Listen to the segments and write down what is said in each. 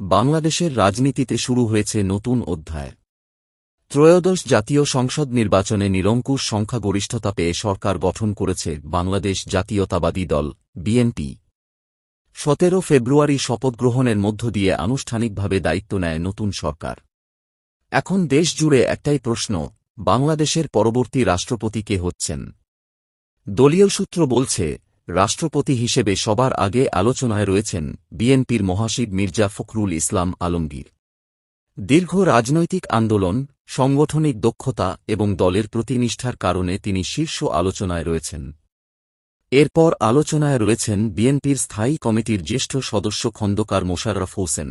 বাংলাদেশের রাজনীতিতে শুরু হয়েছে নতুন অধ্যায়। ত্রয়োদশ জাতীয় সংসদ নির্বাচনে নিরঙ্কুশ সংখ্যাগরিষ্ঠতা পেয়ে সরকার গঠন করেছে বাংলাদেশ জাতীয়তাবাদী দল বিএনপি। 17 ফেব্রুয়ারি শপথগ্রহণের মধ্য দিয়ে আনুষ্ঠানিকভাবে দায়িত্ব নেয় নতুন সরকার। এখন দেশ জুড়ে একটাই প্রশ্ন, বাংলাদেশের পরবর্তী রাষ্ট্রপতি কে হচ্ছেন? দলীয় সূত্র বলছে, রাষ্ট্রপতি হিসেবে সবার আগে আলোচনায় রয়েছেন বিএনপির মহাসচিব মির্জা ফখরুল ইসলাম আলমগীর। দীর্ঘ রাজনৈতিক আন্দোলন, সাংগঠনিক দক্ষতা এবং দলের প্রতি নিষ্ঠার কারণে তিনি শীর্ষ আলোচনায় রয়েছেন। এরপর আলোচনায় রয়েছেন বিএনপির স্থায়ী কমিটির জ্যেষ্ঠ সদস্য খন্দকার মোশাররফ হোসেন।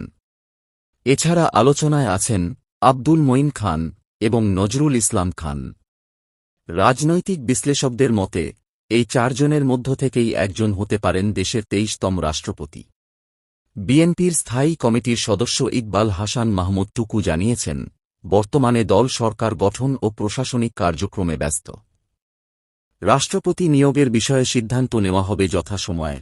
এছাড়া আলোচনায় আছেন আব্দুল মঈন খান এবং নজরুল ইসলাম খান। রাজনৈতিক বিশ্লেষকদের মতে, এই চারজনের মধ্য থেকেই একজন হতে পারেন দেশের 23তম রাষ্ট্রপতি। বিএনপির স্থায়ী কমিটির সদস্য ইকবাল হাসান মাহমুদ টুকু জানিয়েছেন, বর্তমানে দল সরকার গঠন ও প্রশাসনিক কার্যক্রমে ব্যস্ত। রাষ্ট্রপতি নিয়োগের বিষয়ে সিদ্ধান্ত নেওয়া হবে যথাসময়ে।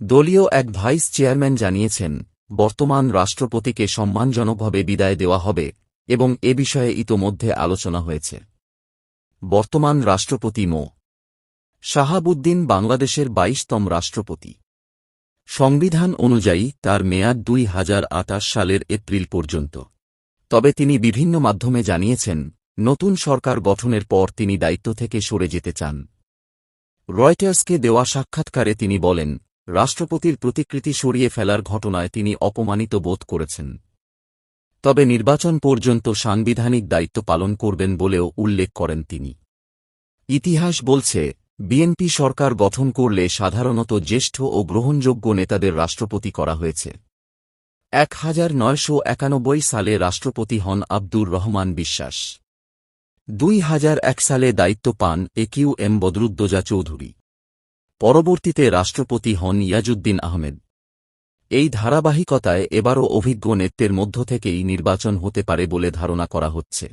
দলীয় এক ভাইস চেয়ারম্যান জানিয়েছেন, বর্তমান রাষ্ট্রপতিকে সম্মানজনকভাবে বিদায় দেওয়া হবে এবং এ বিষয়ে ইতোমধ্যে আলোচনা হয়েছে। বর্তমান রাষ্ট্রপতি মো. শাহাবুদ্দিন বাংলাদেশের 22তম রাষ্ট্রপতি। সংবিধান অনুযায়ী তার মেয়াদ 2028 সালের এপ্রিল পর্যন্ত। তবে তিনি বিভিন্ন মাধ্যমে জানিয়েছেন, নতুন সরকার গঠনের পর তিনি দায়িত্ব থেকে সরে যেতে চান। রয়টার্সকে দেওয়া সাক্ষাৎকারে তিনি বলেন, রাষ্ট্রপতির প্রতিকৃতি সরিয়ে ফেলার ঘটনায় তিনি অপমানিত বোধ করেছেন। তবে নির্বাচন পর্যন্ত সাংবিধানিক দায়িত্ব পালন করবেন বলেও উল্লেখ করেন তিনি। ইতিহাস বলছে, বিএনপি সরকার গঠন করলে সাধারণত জ্যেষ্ঠ ও গ্রহণযোগ্য নেতাদের রাষ্ট্রপতি করা হয়েছে। 1991 সালে রাষ্ট্রপতি হন আব্দুর রহমান বিশ্বাস। 2001 সালে দায়িত্ব পান একিউএম বদরুদ্দোজা চৌধুরী। পরবর্তীতে রাষ্ট্রপতি হন ইয়াজউদ্দিন আহমেদ। এই ধারাবাহিকতায় এবারও অভিজ্ঞ নেতৃত্বের মধ্য থেকেই নির্বাচন হতে পারে বলে ধারণা করা হচ্ছে।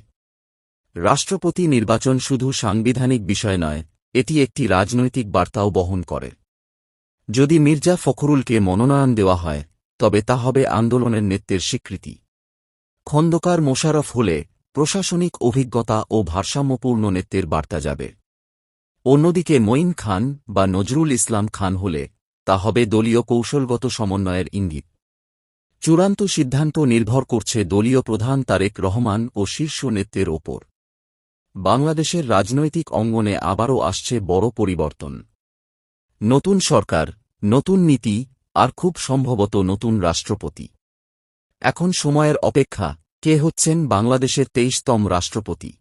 রাষ্ট্রপতি নির্বাচন শুধু সাংবিধানিক বিষয় নয়, এটি একটি রাজনৈতিক বার্তাও বহন করে। যদি মির্জা ফখরুলকে মনোনয়ন দেওয়া হয়, তবে তা হবে আন্দোলনের নেতৃত্বের স্বীকৃতি। খন্দকার মোশাররফ হলে প্রশাসনিক অভিজ্ঞতা ও ভারসাম্যপূর্ণ নেতৃত্বের বার্তা যাবে। অন্যদিকে মঈন খান বা নজরুল ইসলাম খান হলে তা হবে দলীয় কৌশলগত সমন্বয়ের ইঙ্গিত। চূড়ান্ত সিদ্ধান্ত নির্ভর করছে দলীয় প্রধান তারেক রহমান ও শীর্ষ নেতৃত্বের ওপর। বাংলাদেশের রাজনৈতিক অঙ্গনে আবারও আসছে বড় পরিবর্তন। নতুন সরকার, নতুন নীতি আর খুব সম্ভবত নতুন রাষ্ট্রপতি। এখন সময়ের অপেক্ষা, কে হচ্ছেন বাংলাদেশের 23তম রাষ্ট্রপতি।